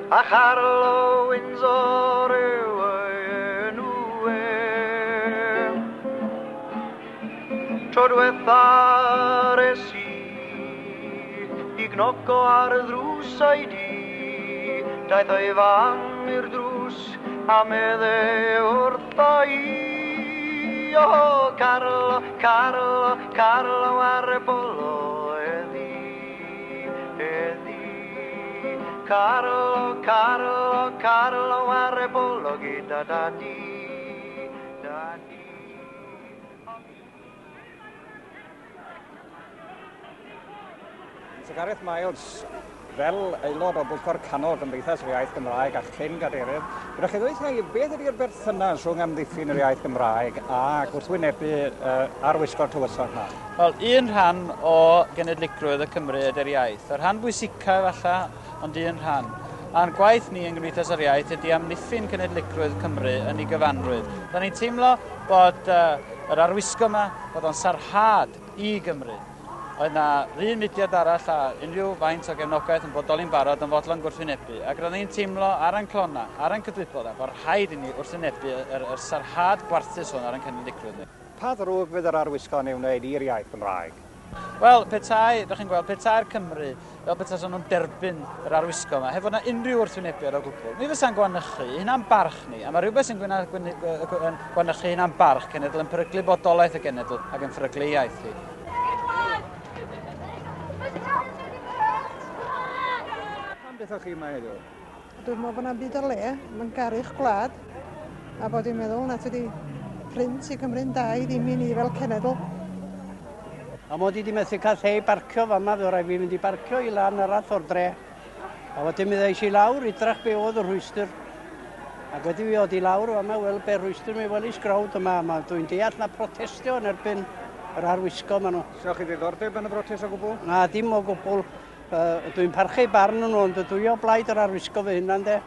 a charlo Windsor yw enw e. Tro diwethaf es I gnoco ar y ddrws o'i di, daeth o'i fam i'r drws a medde wrtho I. O, Carlo, Carlo, Carlo ar y bolo eddi, eddi. Carlo, Carlo, Carlo ar y bolo gyda dadi, dadi. So Gareth Miles, fel aelod o bwlchor canol Cymdeithas yr Iaith Gymraeg a chyn gadeirydd, gyda chi ddweud chi, beth ydy'r berthynas rhwng amddiffyn yr Iaith Gymraeg a gwrthwynebu arwisgo'r tywysog yma? Wel, un rhan o genedligrwydd y Cymru ydy'r iaith. Yr rhan bwysicaf falla, ond un rhan. A'n gwaith ni yn Gymdeithas yr Iaith ydy amddiffyn genedligrwydd Cymru yn ei gyfanrwydd. Da ni'n teimlo bod yr arwisgo yma, bod o'n sarhad I Gymru. Oedd yna un mudiad arall a unrhyw faint o gefnogaeth yn bodoli'n barod yn fodlon gwrthwynebu. Ac roedd ni'n teimlo ar ein clona, ar ein cydwybod, bod rhaid I ni wrthwynebu yr sarhad gwarthus hwn ar ein cenedligrwydd ni. Pa ddrwg fydd yr arwisgo yn ei wneud i'r iaith Gymraeg? Wel, petai, ydych chi'n gweld, petai'r Cymru, fel petai son nhw'n derbyn yr arwisgo yma, hefo yna unrhyw wrthwynebiad o gwbl. Mi fysa'n gwanychu, hynna'n barch ni, a mae rhywbeth sy'n gwanychu hynna'n barch cenedl yn peryglu bodolaeth y genedl ac yn peryglu iaith hi. Beth o'ch chi yma heddiw? Dwi'n meddwl bod yna'n byd o le, mae'n garu'ch gwlad, a bod i'n meddwl nad ydi ffrind I Cymru'n da I ddim I ni fel cenedl. A mod I wedi methu cael lle I barcio fama, fe rhaid fi mynd I barcio I lan yr ath o'r dre. A wedyn mi ddeis I lawr, idrach be oedd y rhwystyr. Ac wedi fi oedd I lawr fama, wel be rhwystyr mi welis grawd yma. Dwi'n deall na protestio yn erbyn yr arwisgo yma nhw. Sa'ch chi ddiddordeb yn y brotest o gwbl? Na, dim o gwbl. Dwi'n parchu barn nhw, ond dwi o blaid yr arwisgo fy hynna'n de.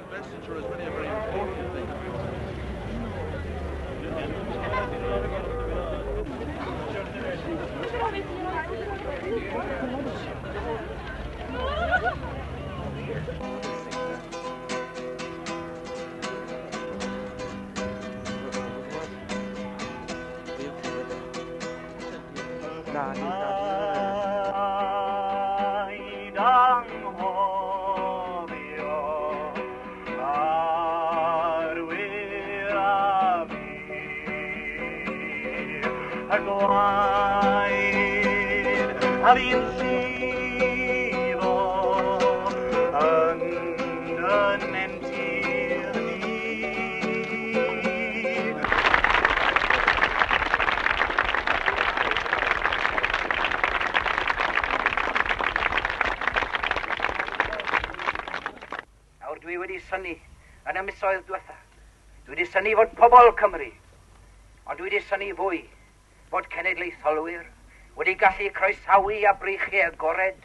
Investiture is really a very important thing. Dwi wedi syni yn y misoedd diwetha. Dwi wedi syni fod pobl Cymru, ond dwi wedi syni fwy fod cenedlaetholwyr wedi gallu croesawu a breichu agored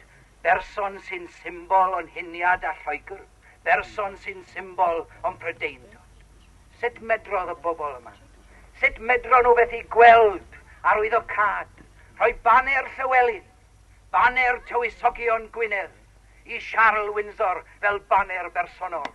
berson sy'n symbol o'n huniad a Lloegr, berson sy'n symbol o'n Prydeindod. Sut medrodd y bobl yma? Sut medro nhw beth I gweld arwyddocad, rhoi baner Llywelyn, baner Tywysogion Gwynedd, I Siarl Windsor fel baner bersonol.